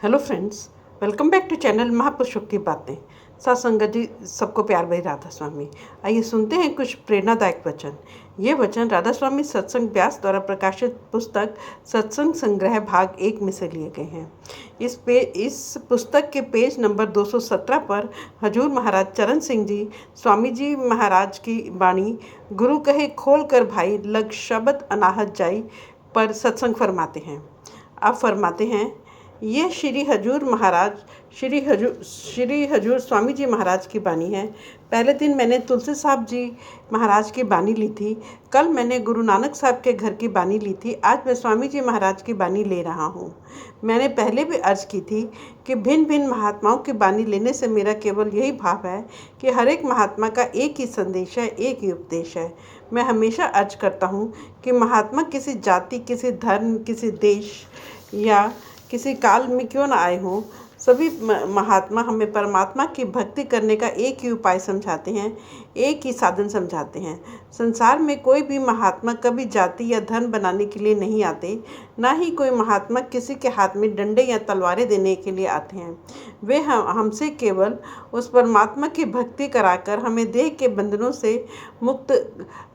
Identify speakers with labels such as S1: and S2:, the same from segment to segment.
S1: Hello friends, welcome back to channel महापुरुषों की बातें। सत्संगत जी सबको प्यार भरी राधा स्वामी। आइए सुनते हैं कुछ प्रेरणादायक वचन। ये वचन राधा स्वामी सत्संग व्यास द्वारा प्रकाशित पुस्तक सत्संग संग्रह भाग 1 में से लिए गए हैं। इस पुस्तक के पेज नंबर 217 पर हजूर महाराज चरण सिंह जी स्वामी जी महाराज की वाणी गुरु कहे खोल कर भाई लग शब्द अनाहत जाई पर सत्संग फरमाते हैं। आप फरमाते हैं, ये श्री हजूर स्वामी जी महाराज की बानी है। पहले दिन मैंने तुलसी साहब जी महाराज की बानी ली थी। कल मैंने गुरु नानक साहब के घर की बानी ली थी। आज मैं स्वामी जी महाराज की बानी ले रहा हूँ। मैंने पहले भी अर्ज की थी कि भिन्न भिन्न महात्माओं की बानी लेने से मेरा केवल यही भाव है कि हर एक महात्मा का एक ही संदेश है, एक ही उपदेश है। मैं हमेशा अर्ज करता हूँ कि महात्मा किसी जाति, किसी धर्म, किसी देश या किसी काल में क्यों न आए हों, सभी महात्मा हमें परमात्मा की भक्ति करने का एक ही उपाय समझाते हैं, एक ही साधन समझाते हैं। संसार में कोई भी महात्मा कभी जाति या धन बनाने के लिए नहीं आते, ना ही कोई महात्मा किसी के हाथ में डंडे या तलवारें देने के लिए आते हैं। वे हमसे केवल उस परमात्मा की भक्ति कराकर हमें देह के बंधनों से मुक्त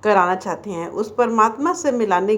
S1: कराना चाहते हैं, उस परमात्मा से मिलाने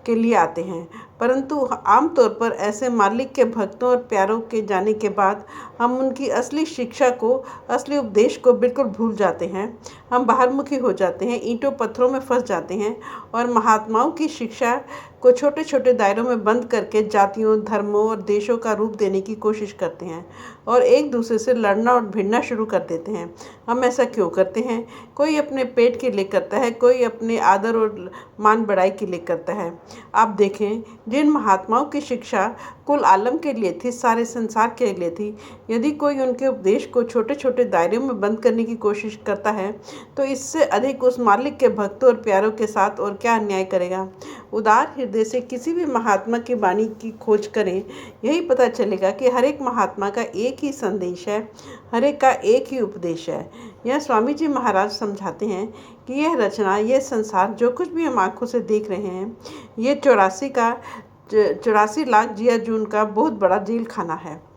S1: के लिए आते हैं। परंतु आमतौर पर ऐसे मालिक के भक्तों और प्यारों के जाने के बाद हम उनकी असली शिक्षा को, असली उपदेश को बिल्कुल भूल जाते हैं। हम बाहरमुखी हो जाते हैं, ईंटों पत्थरों में फंस जाते हैं और महात्माओं की शिक्षा को छोटे छोटे दायरों में बंद करके जातियों, धर्मों और देशों का रूप देने की कोशिश करते हैं और एक दूसरे से लड़ना और भिड़ना शुरू कर देते हैं। हम ऐसा क्यों करते हैं? कोई अपने पेट के लिए करता है, कोई अपने आदर और मान बढ़ाई के लिए करता है। आप देखें, जिन महात्माओं की शिक्षा कुल आलम के लिए थी, सारे संसार के लिए थी, यदि कोई उनके उपदेश को छोटे छोटे दायरों में बंद करने की कोशिश करता है तो इससे अधिक उस मालिक के भक्तों और प्यारों के साथ और क्या अन्याय करेगा। उदार हृदय से किसी भी महात्मा की वाणी की खोज करें, यही पता चलेगा कि हर एक महात्मा का एक ही संदेश है, हर एक का एक ही उपदेश है। यह स्वामी जी महाराज समझाते हैं कि यह रचना, यह संसार, जो कुछ भी हम आँखों से देख रहे हैं, ये 84 लाख जिया जून का बहुत बड़ा जेल खाना है।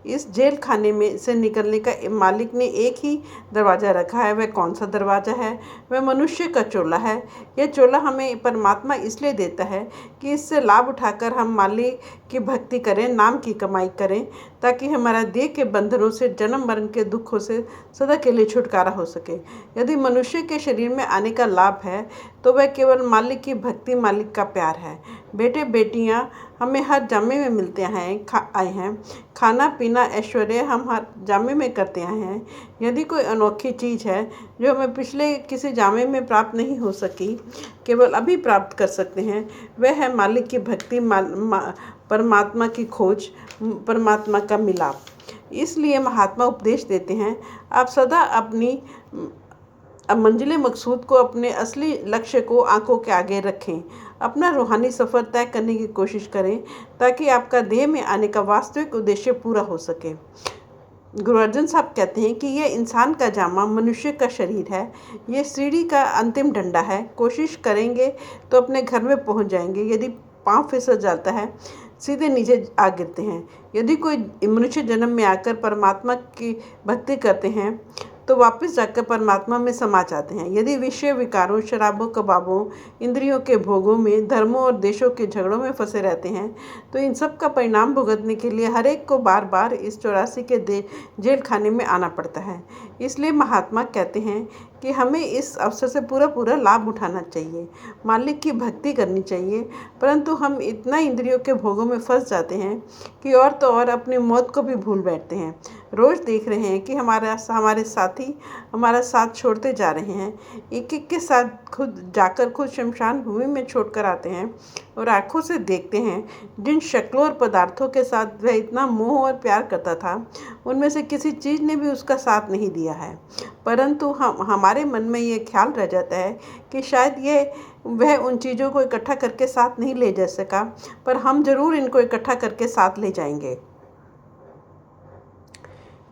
S1: इस जेल खाने में से निकलने का मालिक ने एक ही दरवाज़ा रखा है। वह कौन सा दरवाज़ा है? वह मनुष्य का चोला है। यह चोला हमें परमात्मा इसलिए देता है कि इससे लाभ उठाकर हम मालिक की भक्ति करें, नाम की कमाई करें, ताकि हमारा देह के बंधनों से, जन्म मरण के दुखों से सदा के लिए छुटकारा हो सके। यदि मनुष्य के शरीर में आने का लाभ है तो वह केवल मालिक की भक्ति, मालिक का प्यार है। बेटे बेटियां हमें हर जामे में मिलते आए हैं। खाना पीना ऐश्वर्य हम हर जामे में करते आए हैं। यदि कोई अनोखी चीज़ है जो हमें पिछले किसी जामे में प्राप्त नहीं हो सकी, केवल अभी प्राप्त कर सकते हैं, वह है मालिक की भक्ति, परमात्मा की खोज, परमात्मा का मिलाप। इसलिए महात्मा उपदेश देते हैं, आप सदा अपनी मंजिल मकसूद को, अपने असली लक्ष्य को आंखों के आगे रखें। अपना रूहानी सफ़र तय करने की कोशिश करें ताकि आपका देह में आने का वास्तविक उद्देश्य पूरा हो सके। गुरु अर्जन साहब कहते हैं कि यह इंसान का जामा मनुष्य का शरीर है, ये सीढ़ी का अंतिम डंडा है। कोशिश करेंगे तो अपने घर में पहुंच जाएंगे। यदि पाँव फिसल जाता है, सीधे नीचे आ गिरते हैं। यदि कोई मनुष्य जन्म में आकर परमात्मा की भक्ति करते हैं तो वापस जाकर परमात्मा में समा जाते हैं। यदि विषय विकारों, शराबों, कबाबों, इंद्रियों के भोगों में, धर्मों और देशों के झगड़ों में फंसे रहते हैं तो इन सब का परिणाम भुगतने के लिए हर एक को बार बार इस 84 के जेल खाने में आना पड़ता है। इसलिए महात्मा कहते हैं कि हमें इस अवसर से पूरा लाभ उठाना चाहिए, मालिक की भक्ति करनी चाहिए। परंतु हम इतना इंद्रियों के भोगों में फंस जाते हैं कि और तो और अपनी मौत को भी भूल बैठते हैं। रोज़ देख रहे हैं कि हमारे साथी हमारा साथ छोड़ते जा रहे हैं। एक एक के साथ खुद शमशान भूमि में छोड़ कर आते हैं और आंखों से देखते हैं जिन शक्लों और पदार्थों के साथ वह इतना मोह और प्यार करता था, उनमें से किसी चीज़ ने भी उसका साथ नहीं दिया है। परंतु हमारे मन में ये ख्याल रह जाता है कि शायद वह उन चीज़ों को इकट्ठा करके साथ नहीं ले जा सका, पर हम ज़रूर इनको इकट्ठा करके साथ ले जाएंगे।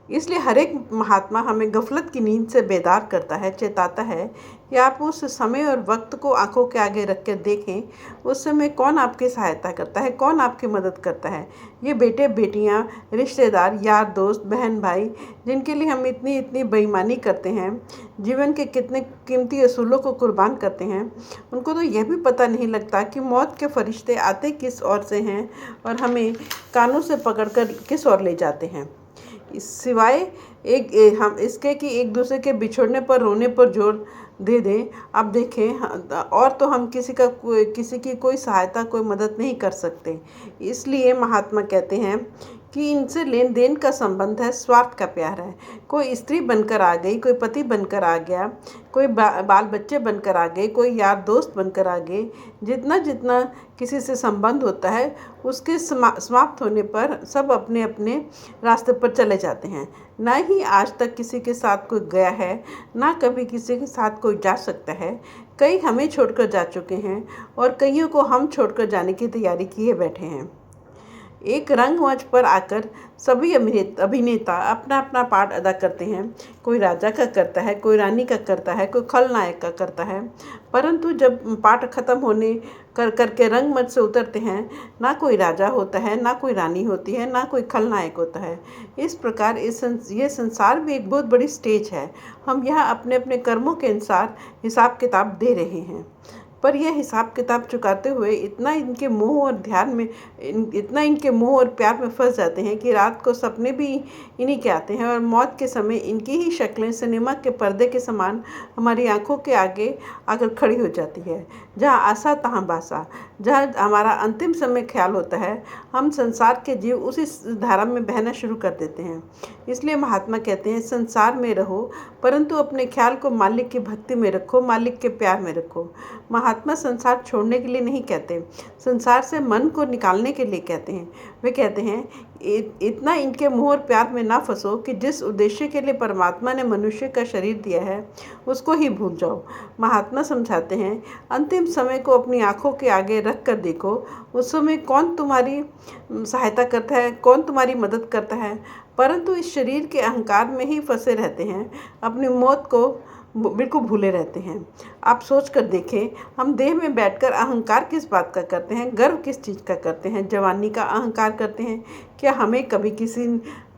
S1: इसलिए हर एक महात्मा हमें गफलत की नींद से बेदार करता है, चेताता है कि आप उस समय और वक्त को आंखों के आगे रख कर देखें। उस समय कौन आपकी सहायता करता है, कौन आपकी मदद करता है। ये बेटे बेटियां, रिश्तेदार, यार दोस्त, बहन भाई, जिनके लिए हम इतनी इतनी बेईमानी करते हैं, जीवन के कितने कीमती असूलों को कुर्बान करते हैं, उनको तो यह भी पता नहीं लगता कि मौत के फरिश्ते आते किस ओर से हैं और हमें कानों से पकड़कर किस ओर ले जाते हैं। सिवाय हम इसके कि एक दूसरे के बिछड़ने पर रोने पर जोर दे दें। आप देखें, और तो हम किसी की कोई सहायता, कोई मदद नहीं कर सकते। इसलिए महात्मा कहते हैं कि इनसे लेन देन का संबंध है, स्वार्थ का प्यार है। कोई स्त्री बनकर आ गई, कोई पति बनकर आ गया, कोई बाल बच्चे बनकर आ गए, कोई यार दोस्त बनकर आ गए। जितना जितना किसी से संबंध होता है, उसके समाप्त होने पर सब अपने अपने रास्ते पर चले जाते हैं। ना ही आज तक किसी के साथ कोई गया है, ना कभी किसी के साथ कोई जा सकता है। कई हमें छोड़कर जा चुके हैं और कईयों को हम छोड़कर जाने की तैयारी किए बैठे हैं। एक रंगमंच पर आकर सभी अभिनेता अपना अपना पार्ट अदा करते हैं। कोई राजा का करता है, कोई रानी का करता है, कोई खलनायक का करता है। परंतु जब पार्ट खत्म होने करके रंगमंच से उतरते हैं, ना कोई राजा होता है, ना कोई रानी होती है, ना कोई खलनायक होता है। इस प्रकार ये संसार भी एक बहुत बड़ी स्टेज है। हम यहाँ अपने अपने कर्मों के अनुसार हिसाब किताब दे रहे हैं। पर यह हिसाब किताब चुकाते हुए इतना इनके मोह और प्यार में फंस जाते हैं कि रात को सपने भी इन्हीं के आते हैं और मौत के समय इनकी ही शक्लें सिनेमा के पर्दे के समान हमारी आंखों के आगे आकर खड़ी हो जाती है। जहाँ आशा तहाँ बासा, जहाँ हमारा अंतिम समय ख्याल होता है, हम संसार के जीव उसी धारा में बहना शुरू कर देते हैं। इसलिए महात्मा कहते हैं, संसार में रहो परंतु अपने ख्याल को मालिक की भक्ति में रखो, मालिक के प्यार में रखो। महात्मा संसार छोड़ने के लिए नहीं कहते, संसार से मन को निकालने के लिए कहते हैं। वे कहते हैं, इतना इनके मोह और प्यार में ना फंसो कि जिस उद्देश्य के लिए परमात्मा ने मनुष्य का शरीर दिया है उसको ही भूल जाओ। महात्मा समझाते हैं, अंतिम समय को अपनी आंखों के आगे रख कर देखो। उस समय कौन तुम्हारी सहायता करता है, कौन तुम्हारी मदद करता है, परंतु इस शरीर के अहंकार में ही फंसे रहते हैं, अपनी मौत को बिल्कुल भूले रहते हैं। आप सोच कर देखें, हम देह में बैठकर अहंकार किस बात का करते हैं, गर्व किस चीज़ का करते हैं। जवानी का अहंकार करते हैं। क्या हमें कभी किसी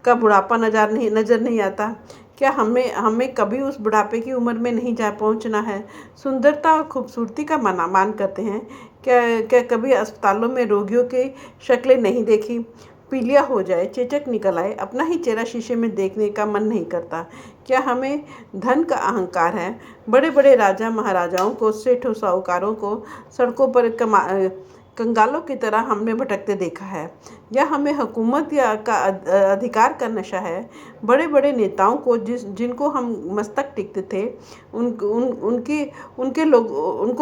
S1: का बुढ़ापा नज़र नहीं आता? क्या हमें कभी उस बुढ़ापे की उम्र में नहीं जा पहुंचना है? सुंदरता और खूबसूरती का मान करते हैं। क्या कभी अस्पतालों में रोगियों की शक्लें नहीं देखी? पीलिया हो जाए, चेचक निकल आए, अपना ही चेहरा शीशे में देखने का मन नहीं करता। क्या हमें धन का अहंकार है? बड़े बड़े राजा महाराजाओं को, सेठों साहूकारों को सड़कों पर कंगालों की तरह हमने भटकते देखा है। या हमें हुकूमत का अधिकार का नशा है? बड़े बड़े नेताओं को जिनको हम मस्तक टेकते थे, उनको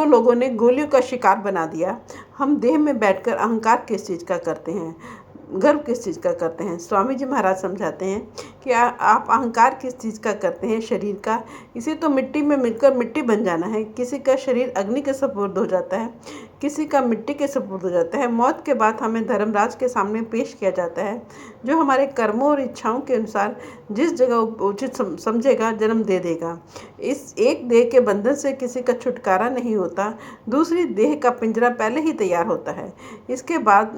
S1: लोगों ने गोलियों का शिकार बना दिया। हम देह में बैठकर अहंकार किस चीज़ का करते हैं, गर्व किस चीज़ का करते हैं? स्वामी जी महाराज समझाते हैं कि आप अहंकार किस चीज़ का करते हैं, शरीर का। इसे तो मिट्टी में मिलकर मिट्टी बन जाना है। किसी का शरीर अग्नि के सुपुर्द हो जाता है, किसी का मिट्टी के सुपुर्द हो जाता है। मौत के बाद हमें धर्मराज के सामने पेश किया जाता है, जो हमारे कर्मों और इच्छाओं के अनुसार जिस जगह उचित समझेगा जन्म दे देगा। इस एक देह के बंधन से किसी का छुटकारा नहीं होता, दूसरी देह का पिंजरा पहले ही तैयार होता है। इसके बाद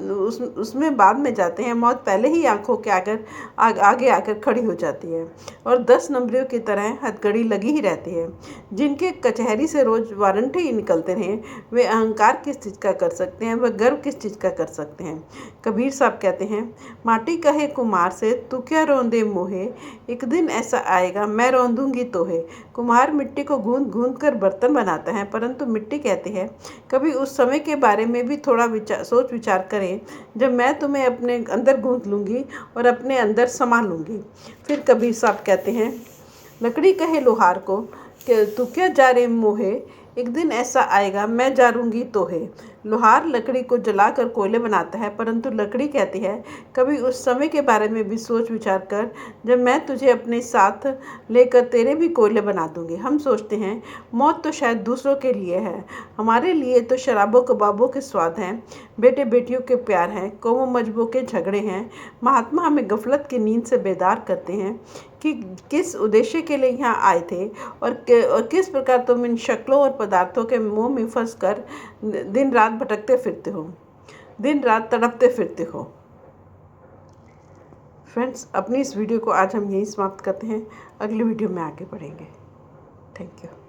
S1: उसमें बाद में जाते हैं, मौत पहले ही आंखों के आगे आकर खड़ी हो जाती है और 10 नंबरियों की तरह हथकड़ी लगी ही रहती है। जिनके कचहरी से रोज वारंट ही निकलते रहे, वे अहंकार किस चीज़ का कर सकते हैं, वह गर्व किस चीज़ का कर सकते हैं। कबीर साहब कहते हैं, माटी कहे कुम्हार से तू क्या रौंदे मोहे, एक दिन ऐसा आएगा मैं रौंदूंगी तोहे। कुम्हार मिट्टी को गूंद कर बर्तन बनाता है, परंतु मिट्टी कहती है, कभी उस समय के बारे में भी थोड़ा सोच विचार करें जब मैं तुम्हें अपने अंदर गूंद लूँगी और अपने अंदर समा लूँगी। फिर कबीर साहब कहते हैं, लकड़ी कहे लोहार को कि तू क्या जा रे मोहे, एक दिन ऐसा आएगा मैं जारूंगी तोहे। लोहार लकड़ी को जलाकर कोयले बनाता है, परंतु लकड़ी कहती है, कभी उस समय के बारे में भी सोच विचार कर जब मैं तुझे अपने साथ लेकर तेरे भी कोयले बना दूंगी। हम सोचते हैं मौत तो शायद दूसरों के लिए है, हमारे लिए तो शराबों कबाबों के स्वाद हैं, बेटे बेटियों के प्यार हैं, कौमों मजहबों के झगड़े हैं। महात्मा हमें गफलत की नींद से बेदार करते हैं कि किस उद्देश्य के लिए यहाँ आए थे और किस प्रकार तुम इन शक्लों और पदार्थों के मोह में फंस कर दिन रात भटकते फिरते हो, दिन रात तड़पते फिरते हो। फ्रेंड्स, अपनी इस वीडियो को आज हम यहीं समाप्त करते हैं। अगली वीडियो में आगे बढ़ेंगे। Thank you.